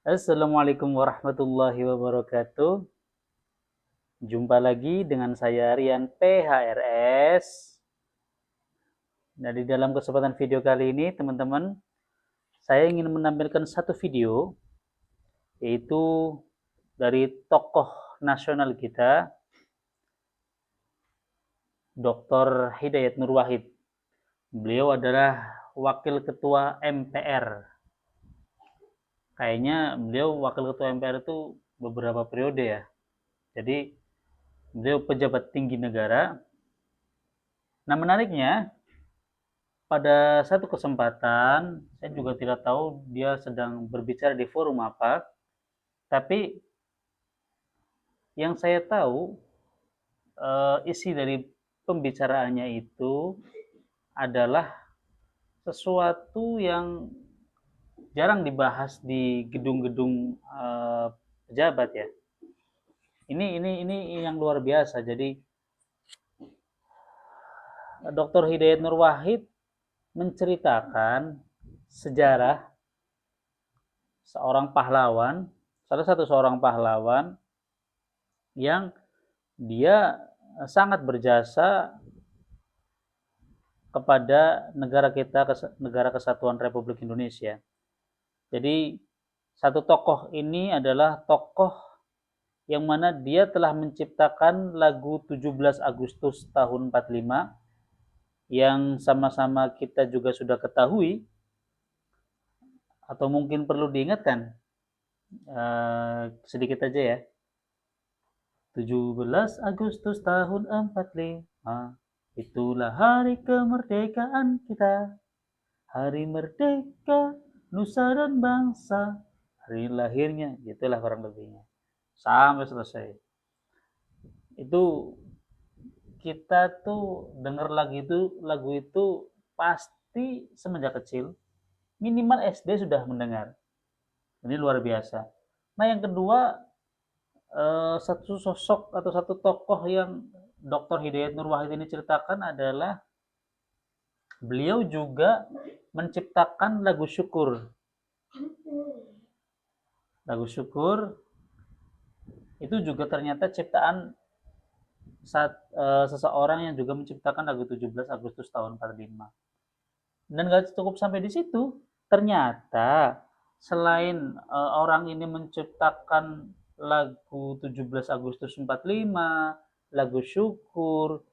Assalamualaikum warahmatullahi wabarakatuh. Jumpa lagi dengan saya Rian PHRS. Nah, di dalam kesempatan video kali ini, teman-teman, saya ingin menampilkan satu video, yaitu dari tokoh nasional kita, Dr. Hidayat Nur Wahid. Beliau adalah Wakil Ketua MPR. Kayaknya beliau Wakil Ketua MPR itu beberapa periode ya. Jadi beliau pejabat tinggi negara. Nah, menariknya, pada satu kesempatan, saya juga tidak tahu dia sedang berbicara di forum apa, tapi yang saya tahu isi dari pembicaraannya itu adalah sesuatu yang jarang dibahas di gedung-gedung pejabat ya. Ini yang luar biasa. Jadi Dr. Hidayat Nur Wahid menceritakan sejarah salah satu seorang pahlawan yang dia sangat berjasa kepada negara kita, negara kesatuan Republik Indonesia. Jadi satu tokoh ini adalah tokoh yang mana dia telah menciptakan lagu 17 Agustus tahun 45 yang sama-sama kita juga sudah ketahui, atau mungkin perlu diingatkan sedikit aja ya. 17 Agustus tahun 45, itulah hari kemerdekaan kita, hari merdeka nusa dan bangsa, hari lahirnya, itulah kurang lebihnya sampai selesai. Itu kita tuh denger lagu itu pasti semenjak kecil, minimal SD sudah mendengar. Ini luar biasa. Nah, yang kedua, satu sosok atau satu tokoh yang Dr. Hidayat Nur Wahid ini ceritakan adalah beliau juga menciptakan lagu syukur. Lagu syukur itu juga ternyata ciptaan seseorang yang juga menciptakan lagu 17 Agustus tahun 45. Dan gak cukup sampai di situ, ternyata selain orang ini menciptakan lagu 17 Agustus 45, lagu syukur,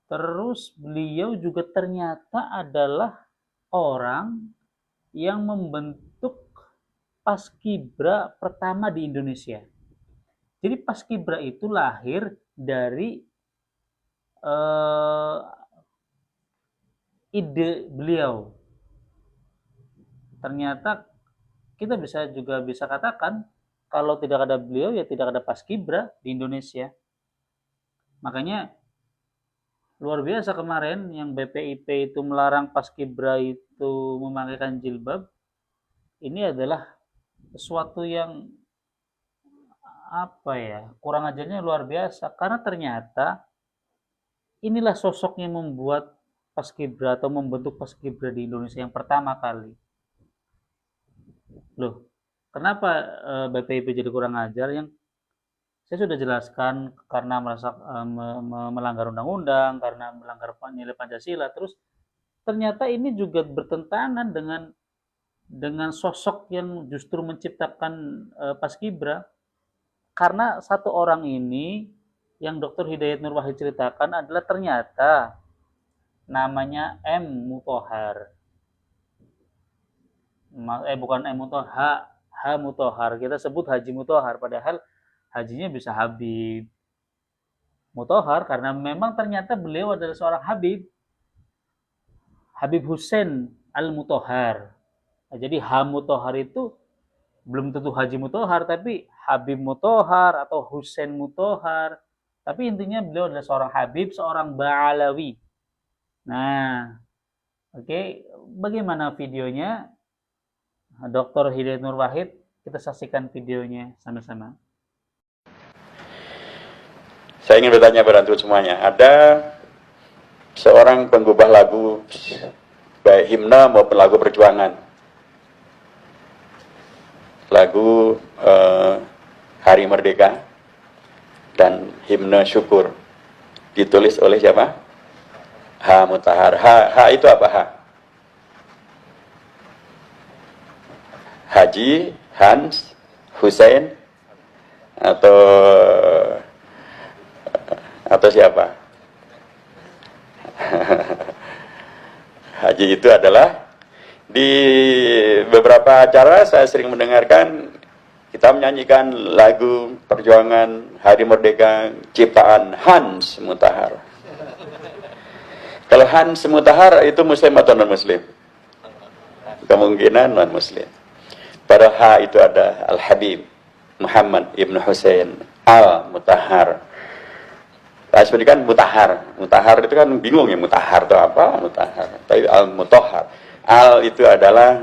terus beliau juga ternyata adalah orang yang membentuk Paskibra pertama di Indonesia. Jadi Paskibra itu lahir dari ide beliau. Ternyata kita bisa katakan kalau tidak ada beliau ya tidak ada Paskibra di Indonesia. Makanya luar biasa kemarin yang BPIP itu melarang Paskibra itu memakaikan jilbab. Ini adalah sesuatu yang kurang ajarnya luar biasa, karena ternyata inilah sosok yang membuat Paskibra atau membentuk Paskibra di Indonesia yang pertama kali. Loh, kenapa BPIP jadi kurang ajar? Yang saya sudah jelaskan, karena merasa melanggar undang-undang, karena melanggar nilai Pancasila. Terus ternyata ini juga bertentangan dengan sosok yang justru menciptakan Paskibra. Karena satu orang ini yang Dr. Hidayat Nur Wahid ceritakan adalah ternyata namanya M. Muthohar. Bukan M. Muthohar, H. Muthohar. Kita sebut Haji Muthohar, padahal hajinya bisa Habib Muthohar, karena memang ternyata beliau adalah seorang Habib Hussein Al-Muthohar. Nah, jadi H. Muthohar itu belum tentu Haji Muthohar, tapi Habib Muthohar atau Hussein Muthohar. Tapi intinya beliau adalah seorang Habib, seorang Ba'alawi. Nah, oke, bagaimana videonya? Dr. Hidayat Nur Wahid, kita saksikan videonya sama-sama. Saya ingin bertanya pada antum semuanya, ada seorang penggubah lagu baik himne maupun lagu perjuangan. lagu Hari Merdeka dan himne syukur. Ditulis oleh siapa? H. Mutahar. H itu apa H? Haji Hans Hussein atau siapa? Haji itu adalah di beberapa acara saya sering mendengarkan kita menyanyikan lagu perjuangan Hari Merdeka ciptaan Hans Mutahar. Kalau Hans Mutahar itu muslim atau non muslim? Kemungkinan non muslim. Pada H itu ada Al-Habib Muhammad Ibn Hussein Al-Mutahar. Sebenarnya kan Mutahar. Mutahar itu kan bingung ya, Mutahar itu apa? Mutahar. Tapi Al-Mutahar. Al itu adalah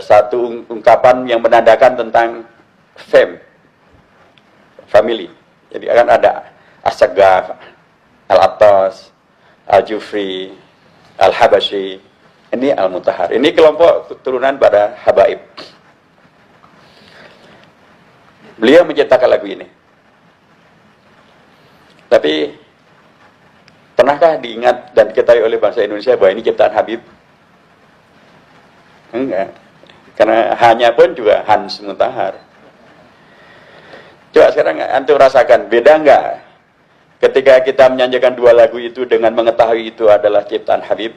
satu ungkapan yang menandakan tentang family. Jadi akan ada As-Saggaf, Al-Attas, Al-Jufri, Al-Habashi. Ini Al-Mutahar. Ini kelompok keturunan pada Habaib. Beliau menciptakan lagu ini. Tapi pernahkah diingat dan diketahui oleh bangsa Indonesia bahwa ini ciptaan Habib? Enggak. Karena hanya pun juga Hans Mutahar. Coba sekarang antum rasakan, beda enggak ketika kita menyanyikan dua lagu itu dengan mengetahui itu adalah ciptaan Habib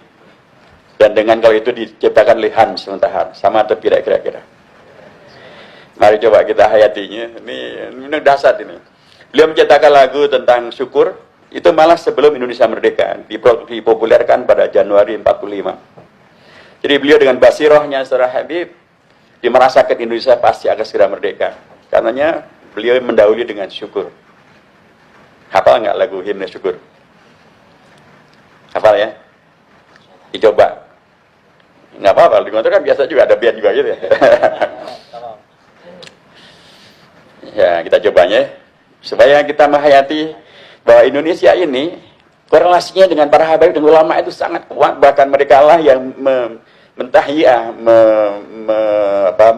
dan dengan kalau itu diciptakan oleh Hans Mutahar, sama atau tidak kira-kira? Mari coba kita hayatinya. Ini dasar ini. Beliau menciptakan lagu tentang syukur, itu malah sebelum Indonesia merdeka, dipopulerkan pada Januari 45. Jadi beliau dengan basirohnya seorang Habib, dia merasakan Indonesia pasti akan segera merdeka. Karenanya beliau mendahului dengan syukur. Hafal nggak lagu himne syukur? Hafal ya? Dicoba. Nggak apa-apa, di motor kan biasa juga, ada band juga gitu ya. Ya, kita cobanya supaya kita menghayati bahwa Indonesia ini korelasinya dengan para habaib dan ulama itu sangat kuat, bahkan mereka lah yang mentahiyah,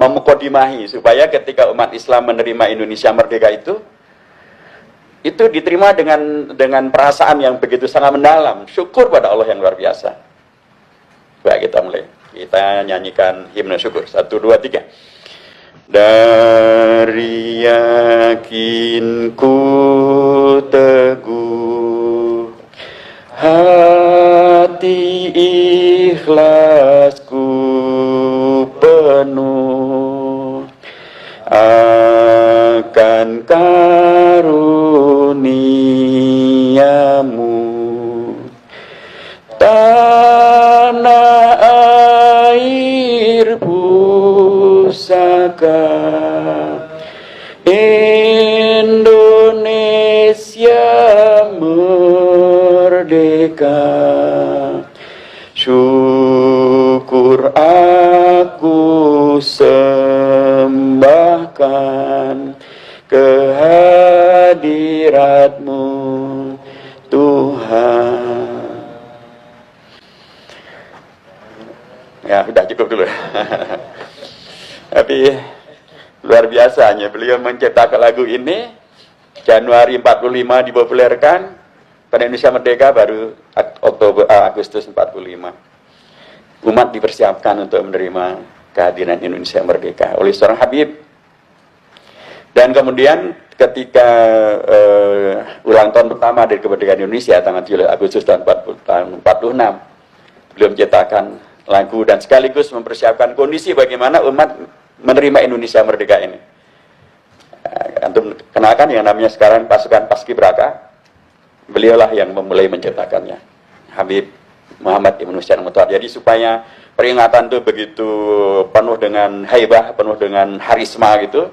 memukodimahi supaya ketika umat Islam menerima Indonesia merdeka itu diterima dengan perasaan yang begitu sangat mendalam, syukur pada Allah yang luar biasa. Baik, kita mulai. Kita nyanyikan himne syukur. 1, 2, 3. Dari yakinku teguh, hati ikhlasku penuh akan karuniamu, tanah air pusaka Indonesia merdeka. Syukur aku sembahkan kehadiratmu Tuhan. Ya, sudah cukup dulu. Tapi luar biasanya beliau menciptakan lagu ini Januari 45 dipopulerkan, pada Indonesia merdeka baru Agustus 45. Umat dipersiapkan untuk menerima kehadiran Indonesia merdeka oleh seorang Habib. Dan kemudian ketika ulang tahun pertama dari kemerdekaan Indonesia tanggal 7 Agustus tahun 46, beliau menciptakan lagu dan sekaligus mempersiapkan kondisi bagaimana umat menerima Indonesia merdeka ini. Antum kenalkan yang namanya sekarang pasukan Paskibraka. Beliaulah yang memulai menciptakannya, Habib Muhammad Ibn Hussein Al-Mutahar. Jadi supaya peringatan itu begitu penuh dengan haibah, penuh dengan harisma gitu,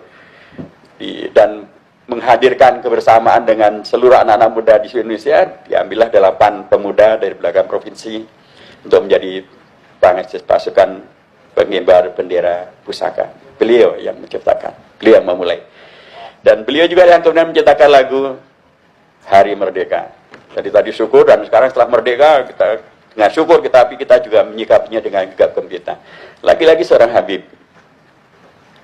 dan menghadirkan kebersamaan dengan seluruh anak-anak muda di seluruh Indonesia, diambillah 8 pemuda dari belakang provinsi untuk menjadi pasukan pengibar bendera pusaka. Beliau yang menciptakan, beliau yang memulai. Dan beliau juga yang kemudian menciptakan lagu Hari Merdeka. Jadi tadi syukur, dan sekarang setelah merdeka kita dengan syukur, tapi kita juga menyikapinya dengan gegap gempita. Lagi-lagi seorang Habib.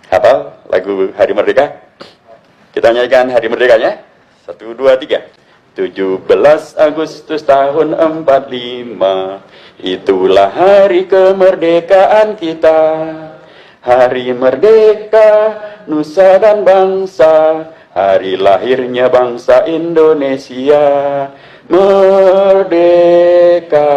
Hafal lagu Hari Merdeka? Kita nyanyikan Hari Merdekanya. 1, 2, 3. 17 Agustus tahun 45, itulah hari kemerdekaan kita. Hari merdeka, nusa dan bangsa, hari lahirnya bangsa Indonesia. Merdeka,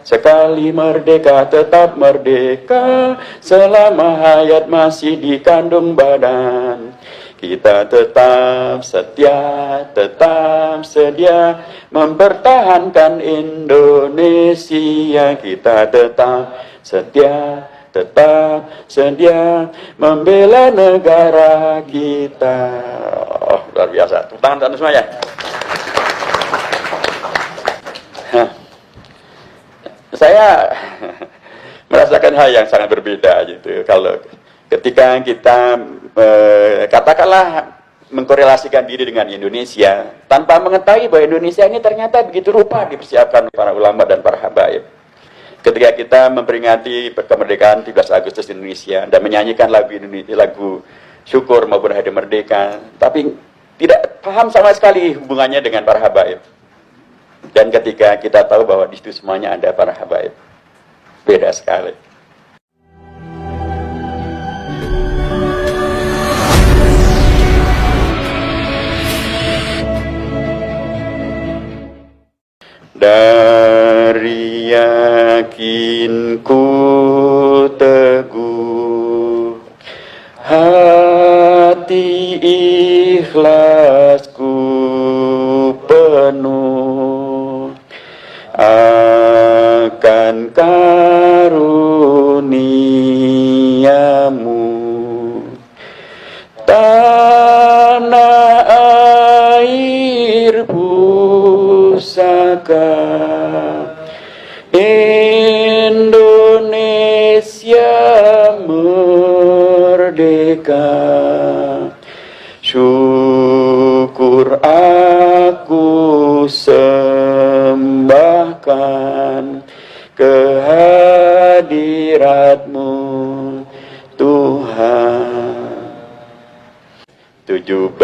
sekali merdeka tetap merdeka, selama hayat masih dikandung badan. Kita tetap setia, tetap sedia mempertahankan Indonesia. Kita tetap setia, tetap sedia membela negara kita. Oh, luar biasa. Tepuk tangan semua ya. Saya merasakan hal yang sangat berbeda gitu. Kalau ketika kita katakanlah mengkorelasikan diri dengan Indonesia tanpa mengetahui bahwa Indonesia ini ternyata begitu rupa dipersiapkan para ulama dan para habaib. Ketika kita memperingati kemerdekaan 17 Agustus Indonesia dan menyanyikan lagu syukur maupun hari merdeka, tapi tidak paham sama sekali hubungannya dengan para habaib. Dan ketika kita tahu bahwa di situ semuanya ada para habaib, beda sekali. Dari yakinku teguh, hati ikhlasku penuh akan karuniamu. Tanah air pusaka Indonesia merdeka, syukur aku sembahkan kehadiratmu Tuhan. 17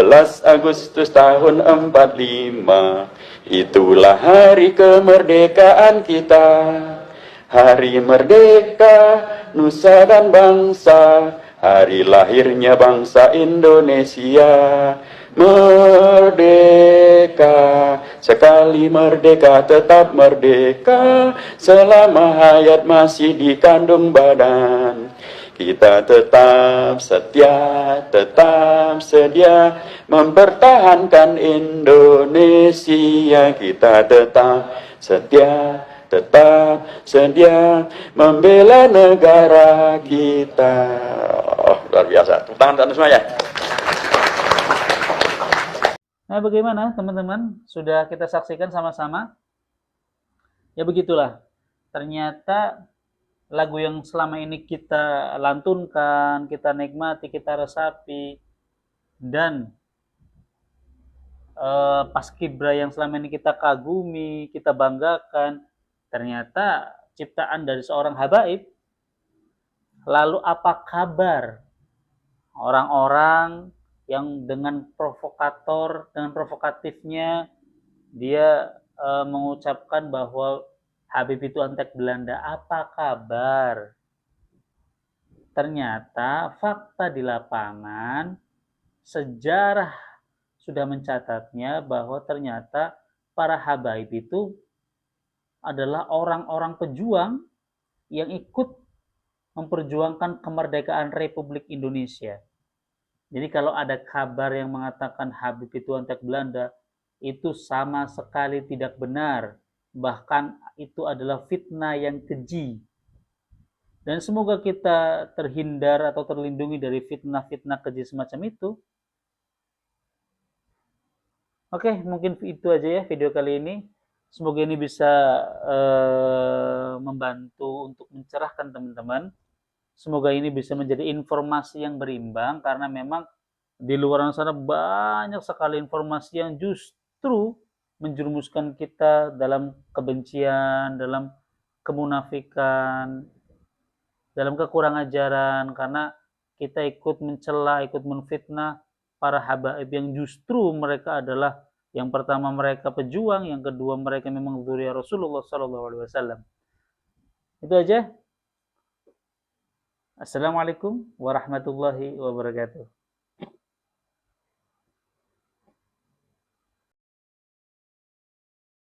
Agustus tahun 45, itulah hari kemerdekaan kita. Hari merdeka, nusa dan bangsa, hari lahirnya bangsa Indonesia. Merdeka, sekali merdeka tetap merdeka, selama hayat masih dikandung badan. Kita tetap setia, tetap sedia mempertahankan Indonesia. Kita tetap setia, tetap sedia membela negara kita. Oh, luar biasa. Tepuk tangan semua ya. Nah, bagaimana teman-teman? Sudah kita saksikan sama-sama? Ya begitulah. Ternyata lagu yang selama ini kita lantunkan, kita nikmati, kita resapi, dan paskibra yang selama ini kita kagumi, kita banggakan, ternyata ciptaan dari seorang habaib. Lalu apa kabar orang-orang yang dengan provokatifnya dia mengucapkan bahwa Habib itu antek Belanda? Apa kabar? Ternyata fakta di lapangan, sejarah sudah mencatatnya bahwa ternyata para habaib itu adalah orang-orang pejuang yang ikut memperjuangkan kemerdekaan Republik Indonesia. Jadi kalau ada kabar yang mengatakan Habib itu antek Belanda, itu sama sekali tidak benar. Bahkan itu adalah fitnah yang keji. Dan semoga kita terhindar atau terlindungi dari fitnah-fitnah keji semacam itu. Oke, mungkin itu aja ya video kali ini. Semoga ini bisa membantu untuk mencerahkan teman-teman. Semoga ini bisa menjadi informasi yang berimbang, karena memang di luar sana banyak sekali informasi yang justru menjerumuskan kita dalam kebencian, dalam kemunafikan, dalam kekurangan ajaran, karena kita ikut mencela, ikut menfitnah para habaib yang justru mereka adalah yang pertama mereka pejuang, yang kedua mereka memang dzurriyyah Rasulullah sallallahu alaihi wasallam. Itu aja. Assalamualaikum warahmatullahi wabarakatuh.